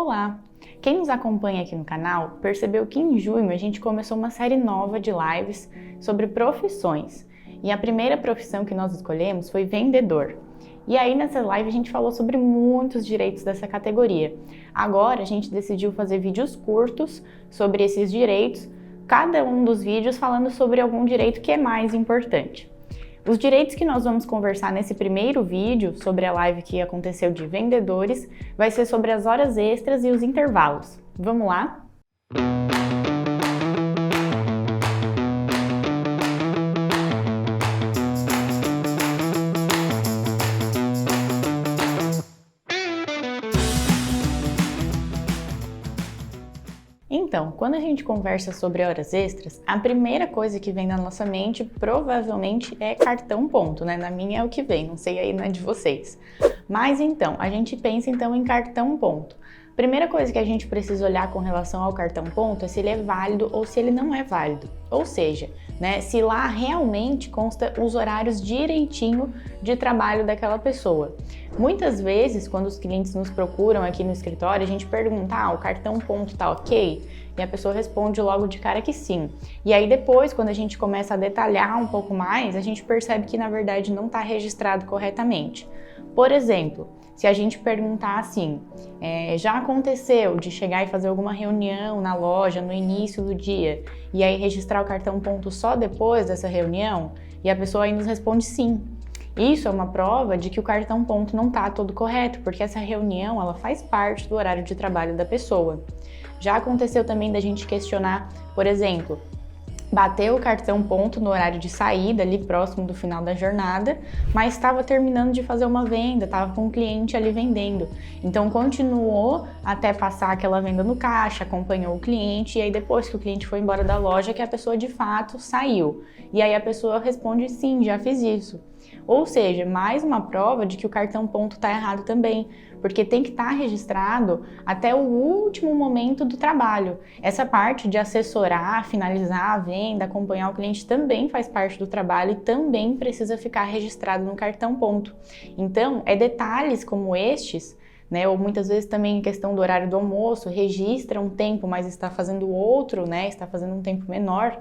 Olá! Quem nos acompanha aqui no canal percebeu que em junho a gente começou uma série nova de lives sobre profissões. E a primeira profissão que nós escolhemos foi vendedor. E aí nessa live a gente falou sobre muitos direitos dessa categoria. Agora a gente decidiu fazer vídeos curtos sobre esses direitos, cada um dos vídeos falando sobre algum direito que é mais importante. Os direitos que nós vamos conversar nesse primeiro vídeo, sobre a live que aconteceu de vendedores, vai ser sobre as horas extras e os intervalos. Vamos lá? Então, quando a gente conversa sobre horas extras, a primeira coisa que vem na nossa mente provavelmente é cartão ponto, né? Na minha é o que vem, não sei aí na de vocês. Mas então, a gente pensa então em cartão ponto. Primeira coisa que a gente precisa olhar com relação ao cartão ponto é se ele é válido ou se ele não é válido. Ou seja, né, se lá realmente consta os horários direitinho de trabalho daquela pessoa. Muitas vezes, quando os clientes nos procuram aqui no escritório, a gente pergunta, o cartão ponto tá ok? E a pessoa responde logo de cara que sim. E aí depois, quando a gente começa a detalhar um pouco mais, a gente percebe que na verdade não está registrado corretamente. Por exemplo, se a gente perguntar assim, já aconteceu de chegar e fazer alguma reunião na loja no início do dia e aí registrar o cartão ponto só depois dessa reunião? E a pessoa aí nos responde sim. Isso é uma prova de que o cartão ponto não está todo correto, porque essa reunião ela faz parte do horário de trabalho da pessoa. Já aconteceu também da gente questionar, por exemplo, bateu o cartão ponto no horário de saída, ali próximo do final da jornada, mas estava terminando de fazer uma venda, estava com um cliente ali vendendo. Então continuou até passar aquela venda no caixa, acompanhou o cliente, e aí depois que o cliente foi embora da loja, que a pessoa de fato saiu. E aí a pessoa responde sim, já fiz isso. Ou seja, mais uma prova de que o cartão ponto está errado também, porque tem que estar registrado até o último momento do trabalho. Essa parte de assessorar, finalizar a venda, acompanhar o cliente também faz parte do trabalho e também precisa ficar registrado no cartão ponto. Então, é detalhes como estes, né, ou muitas vezes também em questão do horário do almoço, registra um tempo, mas está fazendo outro, né, está fazendo um tempo menor.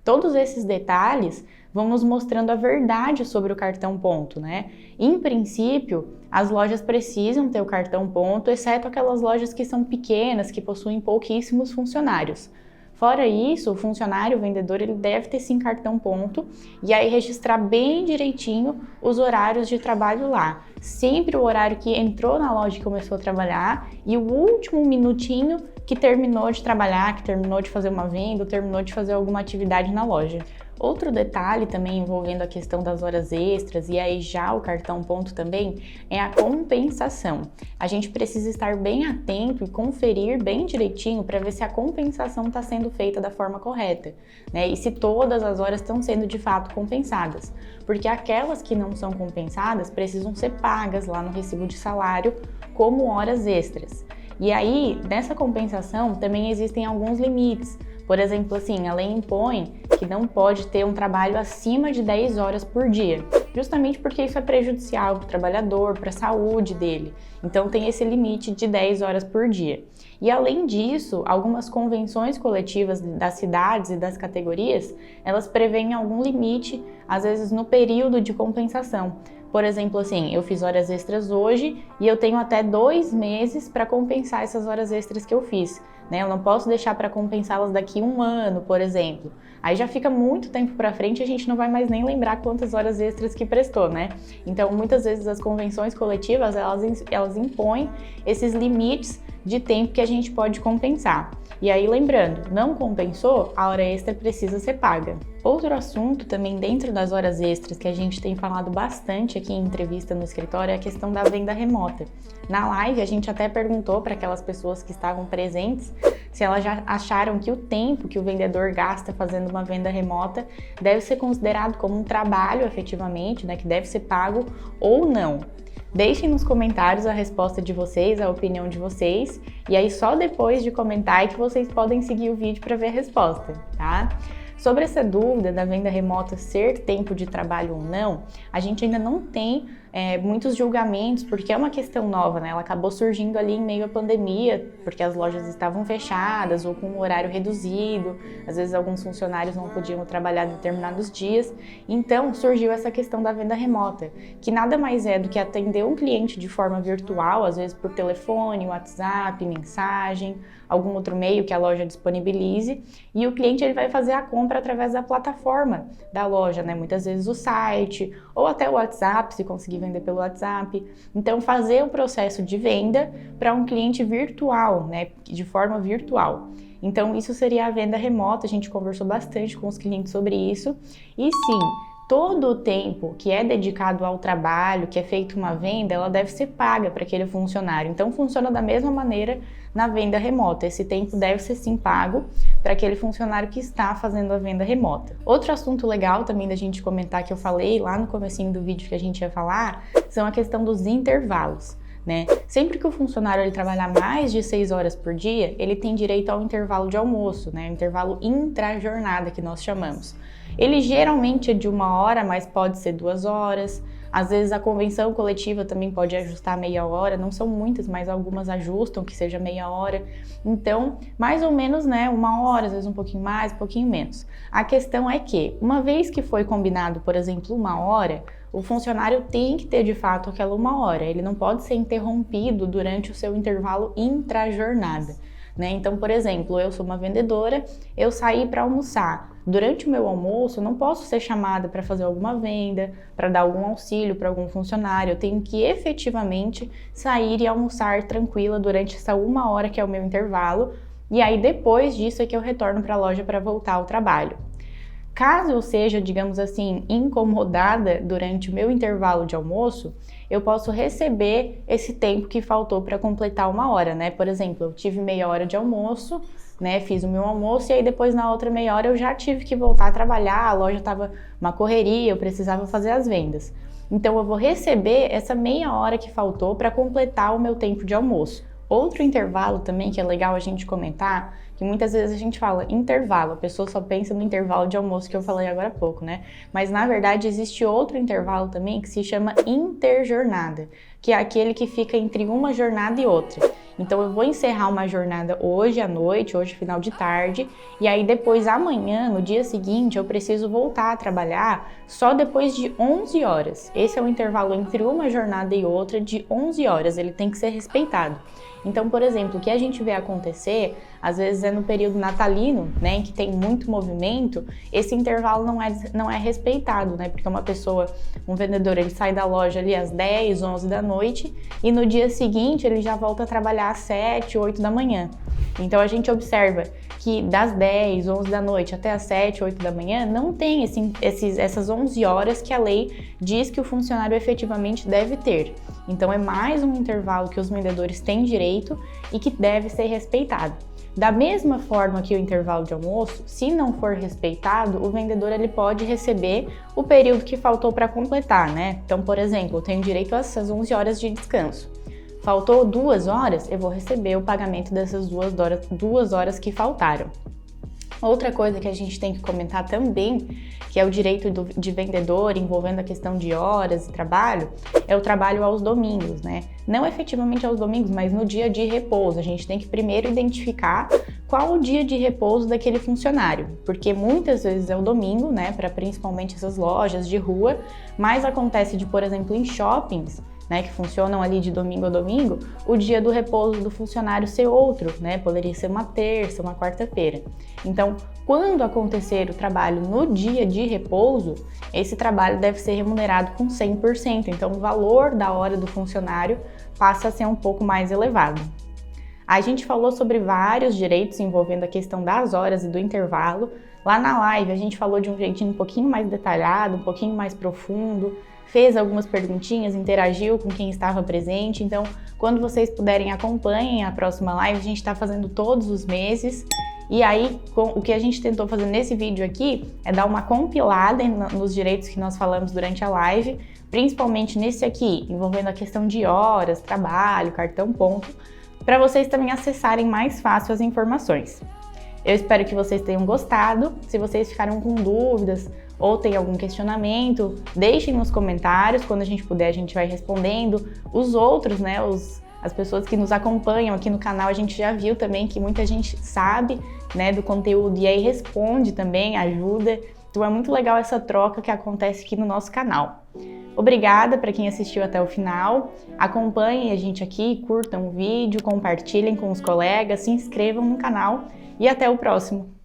Todos esses detalhes vão nos mostrando a verdade sobre o cartão ponto, né? Em princípio, as lojas precisam ter o cartão ponto, exceto aquelas lojas que são pequenas, que possuem pouquíssimos funcionários. Fora isso, o funcionário, o vendedor, ele deve ter sim cartão ponto e aí registrar bem direitinho os horários de trabalho lá. Sempre o horário que entrou na loja e começou a trabalhar e o último minutinho que terminou de trabalhar, que terminou de fazer uma venda, ou terminou de fazer alguma atividade na loja. Outro detalhe também envolvendo a questão das horas extras e aí já o cartão ponto também é a compensação. A gente precisa estar bem atento e conferir bem direitinho para ver se a compensação está sendo feita da forma correta, né? E se todas as horas estão sendo de fato compensadas. Porque aquelas que não são compensadas precisam ser pagas lá no recibo de salário como horas extras. E aí, nessa compensação também existem alguns limites. Por exemplo, assim, a lei impõe que não pode ter um trabalho acima de 10 horas por dia, justamente porque isso é prejudicial para o trabalhador, para a saúde dele. Então tem esse limite de 10 horas por dia. E além disso, algumas convenções coletivas das cidades e das categorias, elas prevêem algum limite, às vezes no período de compensação. Por exemplo, assim, eu fiz horas extras hoje e eu tenho até 2 meses para compensar essas horas extras que eu fiz, né? Eu não posso deixar para compensá-las daqui 1 ano, por exemplo. Aí já fica muito tempo para frente e a gente não vai mais nem lembrar quantas horas extras que prestou, né? Então, muitas vezes as convenções coletivas, elas impõem esses limites de tempo que a gente pode compensar. E aí, lembrando, não compensou, a hora extra precisa ser paga. Outro assunto também dentro das horas extras que a gente tem falado bastante aqui em entrevista no escritório é a questão da venda remota. Na live, a gente até perguntou para aquelas pessoas que estavam presentes se elas já acharam que o tempo que o vendedor gasta fazendo uma venda remota deve ser considerado como um trabalho efetivamente, né, que deve ser pago ou não. Deixem nos comentários a resposta de vocês, a opinião de vocês, e aí só depois de comentar é que vocês podem seguir o vídeo para ver a resposta, tá? Sobre essa dúvida da venda remota ser tempo de trabalho ou não, a gente ainda não tem muitos julgamentos, porque é uma questão nova, né? Ela acabou surgindo ali em meio à pandemia, porque as lojas estavam fechadas ou com um horário reduzido, às vezes alguns funcionários não podiam trabalhar determinados dias, então surgiu essa questão da venda remota, que nada mais é do que atender um cliente de forma virtual, às vezes por telefone, WhatsApp, mensagem, algum outro meio que a loja disponibilize, e o cliente ele vai fazer a compra através da plataforma da loja, né? Muitas vezes o site ou até o WhatsApp, se conseguir vender pelo WhatsApp. Então, fazer o processo de venda para um cliente virtual, né? De forma virtual. Então, isso seria a venda remota. A gente conversou bastante com os clientes sobre isso. E sim, todo o tempo que é dedicado ao trabalho, que é feito uma venda, ela deve ser paga para aquele funcionário. Então, funciona da mesma maneira na venda remota. Esse tempo deve ser sim pago para aquele funcionário que está fazendo a venda remota. Outro assunto legal também da gente comentar, que eu falei lá no comecinho do vídeo que a gente ia falar, são a questão dos intervalos, né? Sempre que o funcionário ele trabalhar mais de 6 horas por dia, ele tem direito ao intervalo de almoço, né? O intervalo intra-jornada que nós chamamos. Ele geralmente é de 1 hora, mas pode ser 2 horas. Às vezes a convenção coletiva também pode ajustar meia hora, não são muitas, mas algumas ajustam que seja meia hora. Então, mais ou menos, né, 1 hora, às vezes um pouquinho mais, um pouquinho menos. A questão é que, uma vez que foi combinado, por exemplo, 1 hora, o funcionário tem que ter de fato aquela 1 hora. Ele não pode ser interrompido durante o seu intervalo intra-jornada, né? Então, por exemplo, eu sou uma vendedora, eu saí para almoçar. Durante o meu almoço, eu não posso ser chamada para fazer alguma venda, para dar algum auxílio para algum funcionário. Eu tenho que efetivamente sair e almoçar tranquila durante essa 1 hora que é o meu intervalo. E aí, depois disso, é que eu retorno para a loja para voltar ao trabalho. Caso eu seja, digamos assim, incomodada durante o meu intervalo de almoço, eu posso receber esse tempo que faltou para completar 1 hora, né? Por exemplo, eu tive meia hora de almoço, né? Fiz o meu almoço e aí depois na outra meia hora eu já tive que voltar a trabalhar, a loja estava uma correria, eu precisava fazer as vendas. Então eu vou receber essa meia hora que faltou para completar o meu tempo de almoço. Outro intervalo também que é legal a gente comentar, que muitas vezes a gente fala intervalo, a pessoa só pensa no intervalo de almoço que eu falei agora há pouco, né? Mas na verdade existe outro intervalo também que se chama interjornada, que é aquele que fica entre uma jornada e outra. Então eu vou encerrar uma jornada hoje à noite, hoje final de tarde, e aí depois amanhã, no dia seguinte, eu preciso voltar a trabalhar só depois de 11 horas. Esse é o intervalo entre uma jornada e outra de 11 horas, ele tem que ser respeitado. Então, por exemplo, o que a gente vê acontecer, às vezes é no período natalino, né, em que tem muito movimento, esse intervalo não é respeitado, né, porque uma pessoa, um vendedor, ele sai da loja ali às 10, 11 da noite e no dia seguinte ele já volta a trabalhar às 7, 8 da manhã. Então a gente observa que das 10, 11 da noite até as 7, 8 da manhã não tem essas 11 horas que a lei diz que o funcionário efetivamente deve ter. Então é mais um intervalo que os vendedores têm direito e que deve ser respeitado. Da mesma forma que o intervalo de almoço, se não for respeitado, o vendedor ele pode receber o período que faltou para completar, né? Então, por exemplo, eu tenho direito a essas 11 horas de descanso. Faltou 2 horas, eu vou receber o pagamento dessas 2 horas que faltaram. Outra coisa que a gente tem que comentar também, que é o direito de vendedor envolvendo a questão de horas e trabalho, é o trabalho aos domingos, né? Não efetivamente aos domingos, mas no dia de repouso. A gente tem que primeiro identificar qual o dia de repouso daquele funcionário, porque muitas vezes é o domingo, né, para principalmente essas lojas de rua, mas acontece de, por exemplo, em shoppings, né, que funcionam ali de domingo a domingo, o dia do repouso do funcionário ser outro, né? Poderia ser uma terça, uma quarta-feira. Então, quando acontecer o trabalho no dia de repouso, esse trabalho deve ser remunerado com 100%. Então, o valor da hora do funcionário passa a ser um pouco mais elevado. A gente falou sobre vários direitos envolvendo a questão das horas e do intervalo. Lá na live, a gente falou de um jeitinho um pouquinho mais detalhado, um pouquinho mais profundo, fez algumas perguntinhas, interagiu com quem estava presente. Então, quando vocês puderem, acompanhem a próxima live. A gente está fazendo todos os meses. E aí, o que a gente tentou fazer nesse vídeo aqui é dar uma compilada nos direitos que nós falamos durante a live, principalmente nesse aqui, envolvendo a questão de horas, trabalho, cartão ponto, para vocês também acessarem mais fácil as informações. Eu espero que vocês tenham gostado. Se vocês ficaram com dúvidas ou tem algum questionamento, deixem nos comentários, quando a gente puder a gente vai respondendo. Os outros, né, as pessoas que nos acompanham aqui no canal, a gente já viu também que muita gente sabe, né, do conteúdo e aí responde também, ajuda. Então é muito legal essa troca que acontece aqui no nosso canal. Obrigada para quem assistiu até o final. Acompanhem a gente aqui, curtam o vídeo, compartilhem com os colegas, se inscrevam no canal e até o próximo.